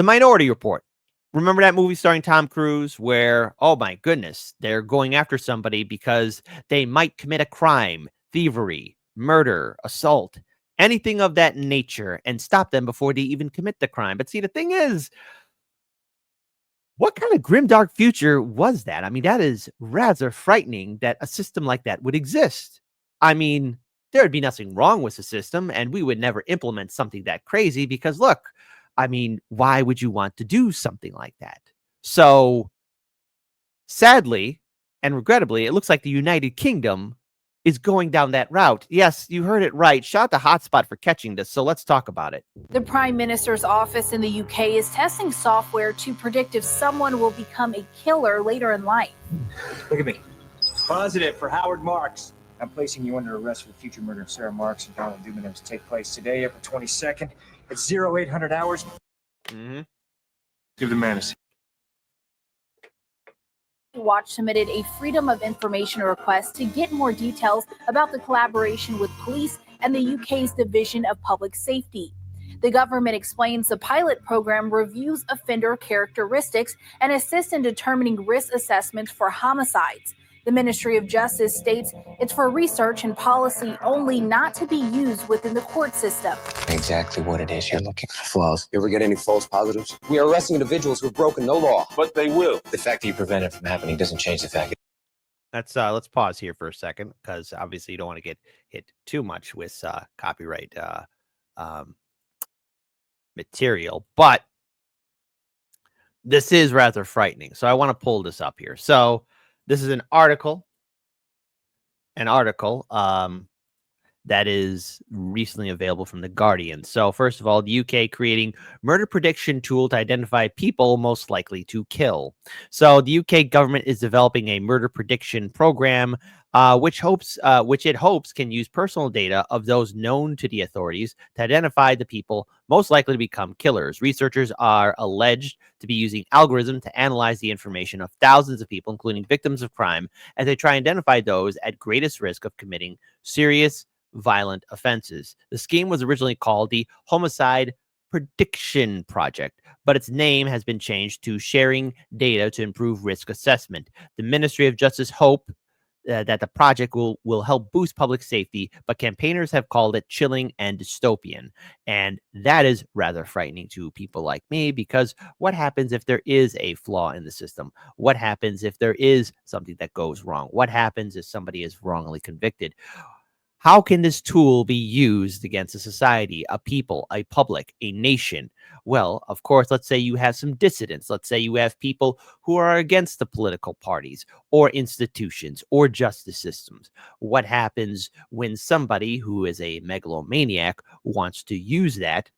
Minority Report. Remember that movie starring Tom Cruise where, oh my goodness, they're going after somebody because they might commit a crime, thievery, murder, assault, anything of that nature, and stop them before they even commit the crime. But see, the thing is, what kind of grimdark future was that? I mean, that is rather frightening that a system like that would exist. I mean, there would be nothing wrong with the system, and we would never implement something that crazy because, look, I mean, why would you want to do something like that? So, sadly and regrettably, it looks like the United Kingdom is going down that route. Yes, you heard it right. Shout out to Hotspot for catching this. So let's talk about it. The Prime Minister's office in the UK is testing software to predict if someone will become a killer later in life. Look at me. Positive for Howard Marks. I'm placing you under arrest for the future murder of Sarah Marks and Donald Dubin to take place today, April 22nd at 0800 hours. Give the man a seat. Watch submitted a Freedom of Information request to get more details about the collaboration with police and the UK's Division of Public Safety. The government explains the pilot program reviews offender characteristics and assists in determining risk assessments for homicides. The Ministry of Justice states it's for research and policy only, not to be used within the court system. Exactly what it is. You're looking for flaws. You ever get any false positives? We are arresting individuals who have broken no law. But they will. The fact that you prevent it from happening doesn't change the fact. Let's pause here for a second, because obviously you don't want to get hit too much with copyright material, but this is rather frightening. So I want to pull this up here. So this is an article that is recently available from The Guardian. So first of all, the UK creating murder prediction tool to identify people most likely to kill. So the UK government is developing a murder prediction program, which it hopes can use personal data of those known to the authorities to identify the people most likely to become killers. Researchers are alleged to be using algorithms to analyze the information of thousands of people, including victims of crime, as they try and identify those at greatest risk of committing serious violent offenses. The scheme was originally called the Homicide Prediction Project, but its name has been changed to Sharing Data to Improve Risk Assessment. The Ministry of Justice hope that the project will help boost public safety, but campaigners have called it chilling and dystopian. And that is rather frightening to people like me, because what happens if there is a flaw in the system? What happens if there is something that goes wrong? What happens if somebody is wrongly convicted? How can this tool be used against a society, a people, a public, a nation? Well, of course, let's say you have some dissidents. Let's say you have people who are against the political parties or institutions or justice systems. What happens when somebody who is a megalomaniac wants to use that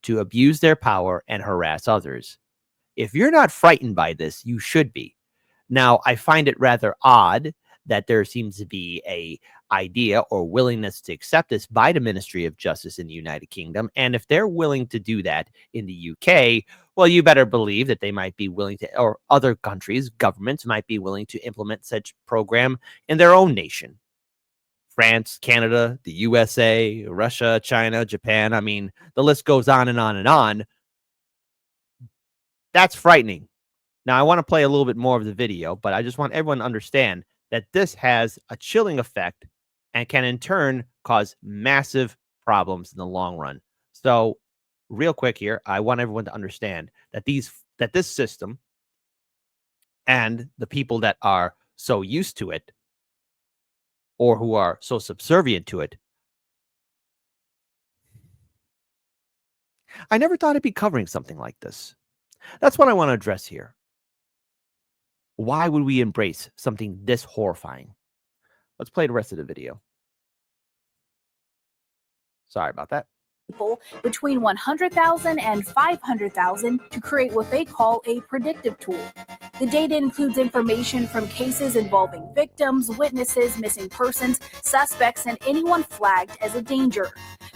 to abuse their power and harass others? If you're not frightened by this, you should be. Now, I find it rather odd that there seems to be a idea or willingness to accept this by the Ministry of Justice in the United Kingdom. And if they're willing to do that in the UK, well, you better believe that they might be willing to, or other countries, governments might be willing to implement such program in their own nation. France, Canada, the USA, Russia, China, Japan. I mean, the list goes on and on and on. That's frightening. Now, I want to play a little bit more of the video, but I just want everyone to understand that this has a chilling effect and can in turn cause massive problems in the long run. So real quick here, I want everyone to understand that this system and the people that are so used to it or who are so subservient to it, I never thought I'd be covering something like this. That's what I want to address here. Why would we embrace something this horrifying? Let's play the rest of the video. Sorry about that. People between 100,000 and 500,000 to create what they call a predictive tool. The data includes information from cases involving victims, witnesses, missing persons, suspects, and anyone flagged as a danger.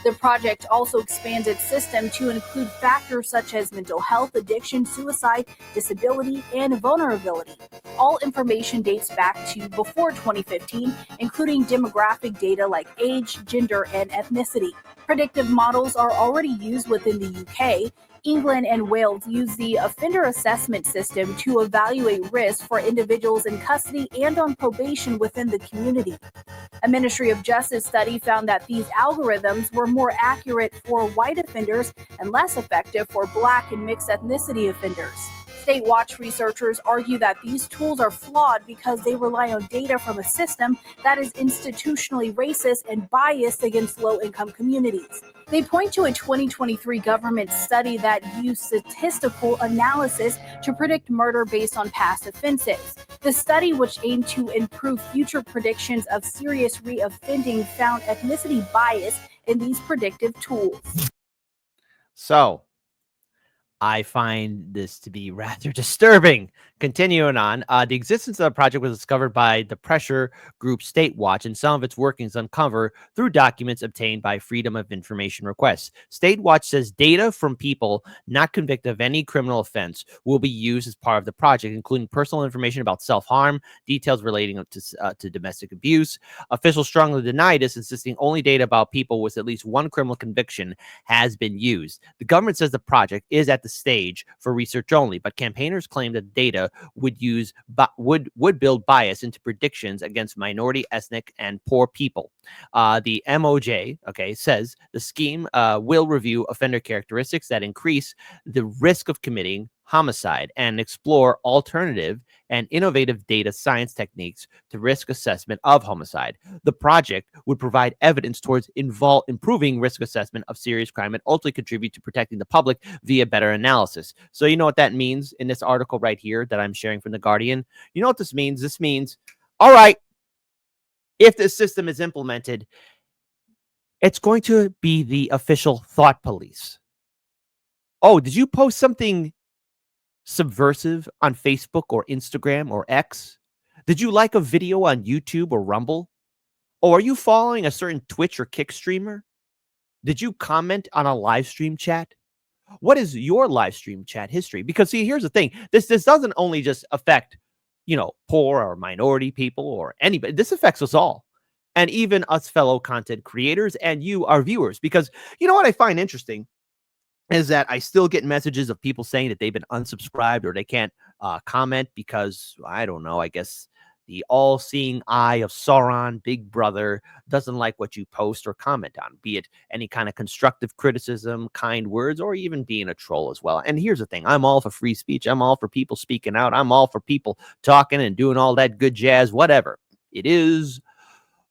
The project also expands its system to include factors such as mental health, addiction, suicide, disability, and vulnerability. All information dates back to before 2015, including demographic data like age, gender, and ethnicity. Predictive models are already used within the UK. England and Wales use the offender assessment system to evaluate risk for individuals in custody and on probation within the community. A Ministry of Justice study found that these algorithms were more accurate for white offenders and less effective for Black and mixed ethnicity offenders. State Watch researchers argue that these tools are flawed because they rely on data from a system that is institutionally racist and biased against low-income communities. They point to a 2023 government study that used statistical analysis to predict murder based on past offenses. The study, which aimed to improve future predictions of serious reoffending, found ethnicity bias in these predictive tools. So, I find this to be rather disturbing. Continuing on, the existence of the project was discovered by the pressure group State Watch, and some of its workings uncovered through documents obtained by Freedom of Information requests. State Watch says data from people not convicted of any criminal offense will be used as part of the project, including personal information about self-harm, details relating to domestic abuse. Officials strongly deny this, insisting only data about people with at least one criminal conviction has been used. The government says the project is at the stage for research only, but campaigners claim that data would build bias into predictions against minority, ethnic, and poor people. The MOJ, says the scheme will review offender characteristics that increase the risk of committing homicide and explore alternative and innovative data science techniques to risk assessment of homicide. The project would provide evidence towards improving risk assessment of serious crime and ultimately contribute to protecting the public via better analysis. So you know what that means in this article right here that I'm sharing from The Guardian? You know what this means? This means, all right, if this system is implemented, it's going to be the official thought police. Oh, did you post something subversive on Facebook or Instagram or X? Did you like a video on YouTube or Rumble? Or are you following a certain Twitch or Kick streamer? Did you comment on a live stream chat? What is your live stream chat history? Because see, here's the thing. This doesn't only just affect, poor or minority people or anybody. This affects us all. And even us fellow content creators and you, our viewers. Because you know what I find interesting is that I still get messages of people saying that they've been unsubscribed or they can't comment because, I don't know, I guess the all-seeing eye of Sauron, Big Brother, doesn't like what you post or comment on, be it any kind of constructive criticism, kind words, or even being a troll as well. And here's the thing. I'm all for free speech. I'm all for people speaking out. I'm all for people talking and doing all that good jazz, whatever. It is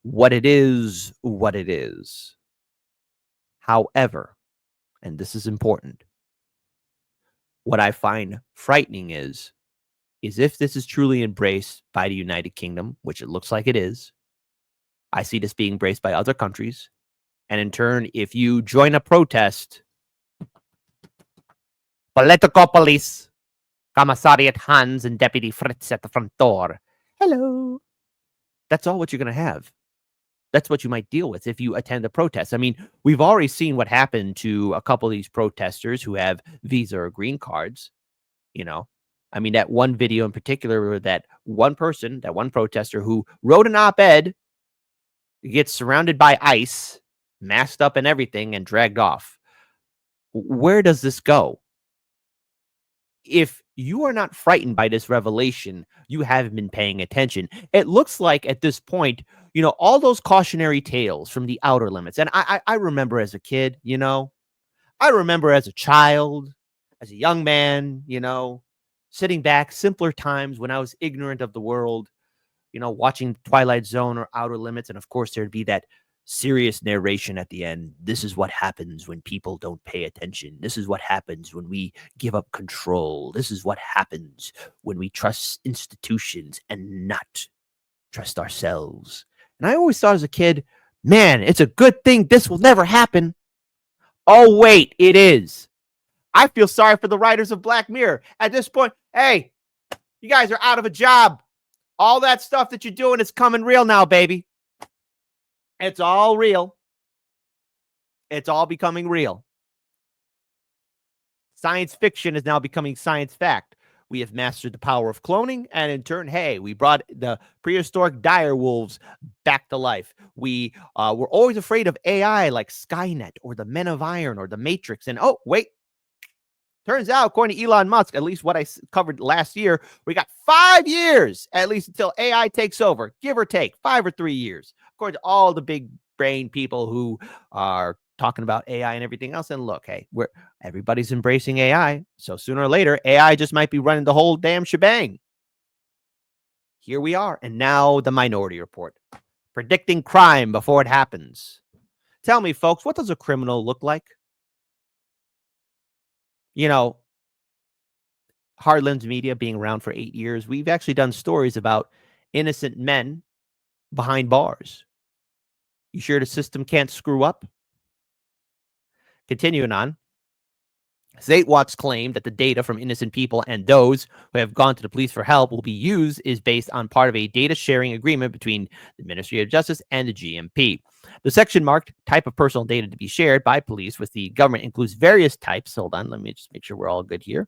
what it is, what it is. However, and this is important, what I find frightening is if this is truly embraced by the United Kingdom, which it looks like it is, I see this being embraced by other countries. And in turn, if you join a protest, political police, Commissariat Hans and Deputy Fritz at the front door. Hello. That's all what you're going to have. That's what you might deal with if you attend a protest. I mean, we've already seen what happened to a couple of these protesters who have visa or green cards, I mean, that one video in particular, that one protester who wrote an op-ed, gets surrounded by ICE, masked up and everything, and dragged off. Where does this go? If you are not frightened by this revelation, you haven't been paying attention. It looks like at this point, all those cautionary tales from the Outer Limits. And I remember as a kid, I remember as a child, as a young man, sitting back, simpler times when I was ignorant of the world, watching Twilight Zone or Outer Limits. And of course, there'd be that serious narration at the end. This is what happens when people don't pay attention. This is what happens when we give up control. This is what happens when we trust institutions and not trust ourselves. And I always thought as a kid, man, it's a good thing this will never happen. Oh, wait, it is. I feel sorry for the writers of Black Mirror. At this point, hey, you guys are out of a job. All that stuff that you're doing is coming real now, baby. It's all real. It's all becoming real. Science fiction is now becoming science fact. We have mastered the power of cloning, and in turn, hey, we brought the prehistoric dire wolves back to life. We were always afraid of AI like Skynet or the Men of Iron or the Matrix. And oh, wait, Turns out, according to Elon Musk, at least what I covered last year, we got 5 years at least until AI takes over, give or take 5 or 3 years, according to all the big brain people who are talking about AI and everything else. And look, hey, everybody's embracing AI. So sooner or later, AI just might be running the whole damn shebang. Here we are. And now the Minority Report, predicting crime before it happens. Tell me, folks, what does a criminal look like? You know, Hardlands Media being around for 8 years, we've actually done stories about innocent men behind bars. You sure the system can't screw up? Continuing on, Statewatch claimed that the data from innocent people and those who have gone to the police for help will be used is based on part of a data sharing agreement between the Ministry of Justice and the GMP. The section marked type of personal data to be shared by police with the government includes various types. Hold on, let me just make sure we're all good here.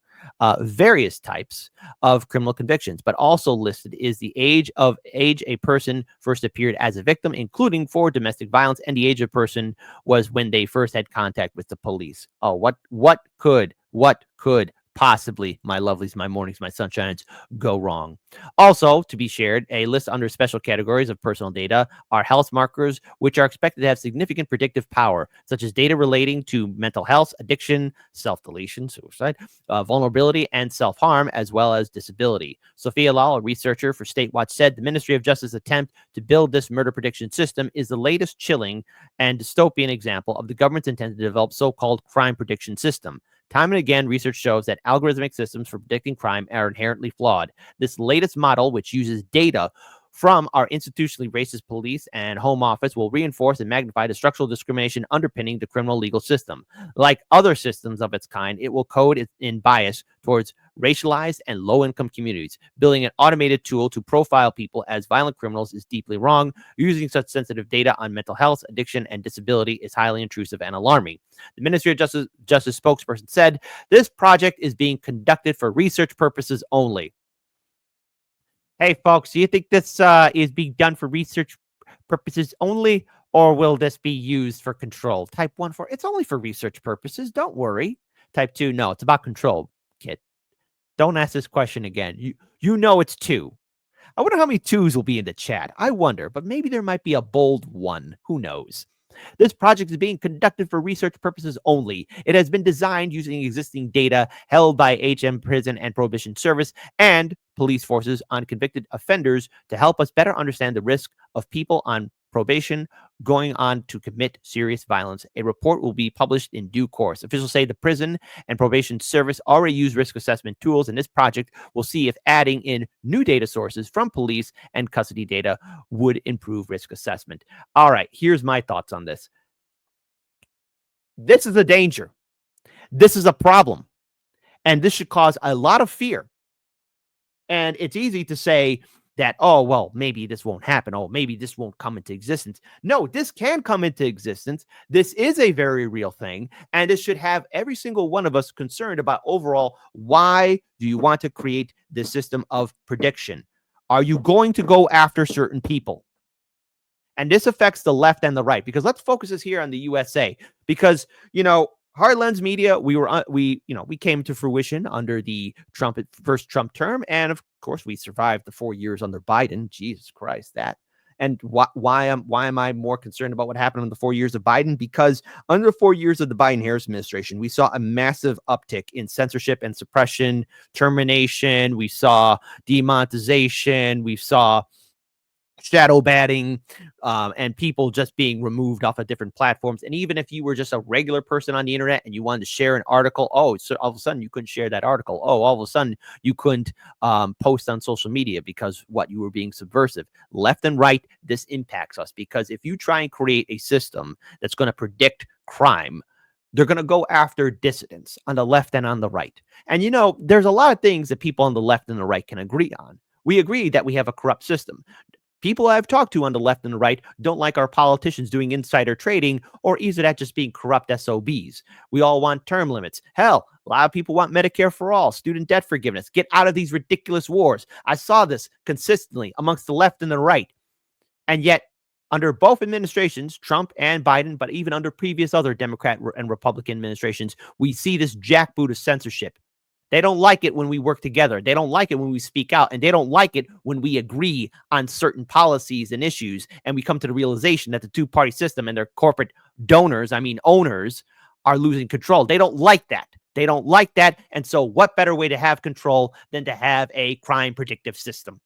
Various types of criminal convictions, but also listed is the age a person first appeared as a victim, including for domestic violence, and the age of person was when they first had contact with the police. Oh, what could possibly, my lovelies, my mornings, my sunshines, go wrong? Also, to be shared, a list under special categories of personal data are health markers, which are expected to have significant predictive power, such as data relating to mental health, addiction, self-deletion, suicide, vulnerability, and self-harm, as well as disability. Sophia Lal, a researcher for Statewatch, said the Ministry of Justice attempt to build this murder prediction system is the latest chilling and dystopian example of the government's intent to develop so-called crime prediction system. Time and again, research shows that algorithmic systems for predicting crime are inherently flawed. This latest model, which uses data from our institutionally racist police and home office, will reinforce and magnify the structural discrimination underpinning the criminal legal system. Like other systems of its kind, it will code in bias towards racialized and low-income communities. Building an automated tool to profile people as violent criminals is deeply wrong. Using such sensitive data on mental health, addiction, and disability is highly intrusive and alarming. The Ministry of Justice spokesperson said, this project is being conducted for research purposes only. Hey, folks, do you think this is being done for research purposes only, or will this be used for control? Type 1 for it's only for research purposes. Don't worry. Type 2, no, it's about control, kid. Don't ask this question again. You know it's 2. I wonder how many 2s will be in the chat. I wonder, but maybe there might be a bold 1. Who knows? This project is being conducted for research purposes only. It has been designed using existing data held by HM Prison and Prohibition Service and police forces on convicted offenders to help us better understand the risk of people on probation going on to commit serious violence. A report will be published in due course. Officials say the Prison and Probation Service already use risk assessment tools, and this project will see if adding in new data sources from police and custody data would improve risk assessment. All right, here's my thoughts on this. This is a danger. This is a problem. And this should cause a lot of fear. And it's easy to say that, oh, well, maybe this won't happen. Oh, maybe this won't come into existence. No, this can come into existence. This is a very real thing. And it should have every single one of us concerned about overall, why do you want to create this system of prediction? Are you going to go after certain people? And this affects the left and the right, because let's focus this here on the USA, because, Hardlands Media, we came to fruition under the first Trump term, and of course we survived the 4 years under Biden. Jesus Christ, that. And why am I more concerned about what happened in the 4 years of Biden? Because under the 4 years of the Biden-Harris administration, we saw a massive uptick in censorship and suppression, termination. We saw demonetization. We saw shadow banning, and people just being removed off of different platforms. And even if you were just a regular person on the internet and you wanted to share an article, so all of a sudden you couldn't share that article. All of a sudden you couldn't post on social media because you were being subversive. Left and right, this impacts us, because if you try and create a system that's going to predict crime, they're going to go after dissidents on the left and on the right. And there's a lot of things that people on the left and the right can agree on. We agree that we have a corrupt system. People I've talked to on the left and the right don't like our politicians doing insider trading, or either that just being corrupt SOBs. We all want term limits. Hell, a lot of people want Medicare for all, student debt forgiveness. Get out of these ridiculous wars. I saw this consistently amongst the left and the right. And yet under both administrations, Trump and Biden, but even under previous other Democrat and Republican administrations, we see this jackboot of censorship. They don't like it when we work together. They don't like it when we speak out, and they don't like it when we agree on certain policies and issues, and we come to the realization that the two-party system and their corporate donors, owners, are losing control. They don't like that. They don't like that, and so what better way to have control than to have a crime predictive system?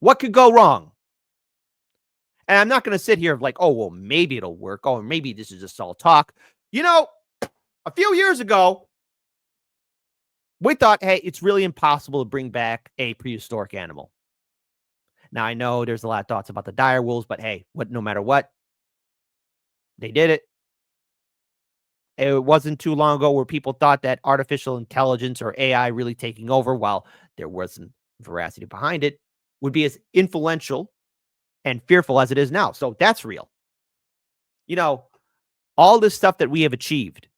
What could go wrong? And I'm not going to sit here like, oh, well, maybe it'll work. Oh, maybe this is just all talk. A few years ago, we thought, hey, it's really impossible to bring back a prehistoric animal. Now, I know there's a lot of thoughts about the dire wolves, but hey, no matter what, they did it. It wasn't too long ago where people thought that artificial intelligence or AI really taking over, while there wasn't veracity behind it, would be as influential and fearful as it is now. So that's real. All this stuff that we have achieved,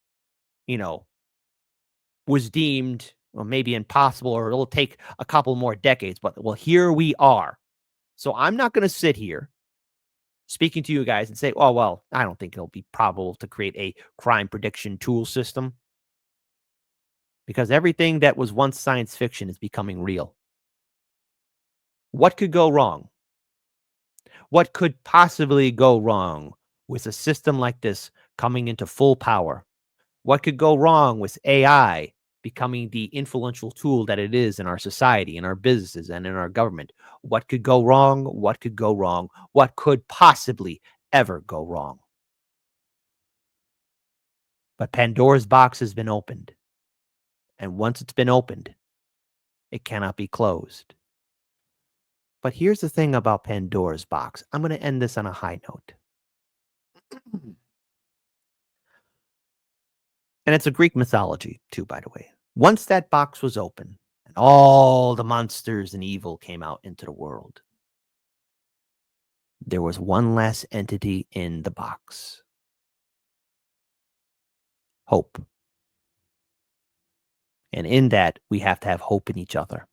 was deemed, well, maybe impossible, or it'll take a couple more decades, but well, here we are. So I'm not going to sit here speaking to you guys and say, oh, well, I don't think it'll be probable to create a crime prediction tool system, because everything that was once science fiction is becoming real. What could go wrong? What could possibly go wrong with a system like this coming into full power? What could go wrong with AI becoming the influential tool that it is in our society, in our businesses, and in our government? What could go wrong? What could go wrong? What could possibly ever go wrong? But Pandora's box has been opened. And once it's been opened, it cannot be closed. But here's the thing about Pandora's box. I'm going to end this on a high note. And it's a Greek mythology, too, by the way. Once that box was open and all the monsters and evil came out into the world, there was one last entity in the box. Hope. And in that, we have to have hope in each other.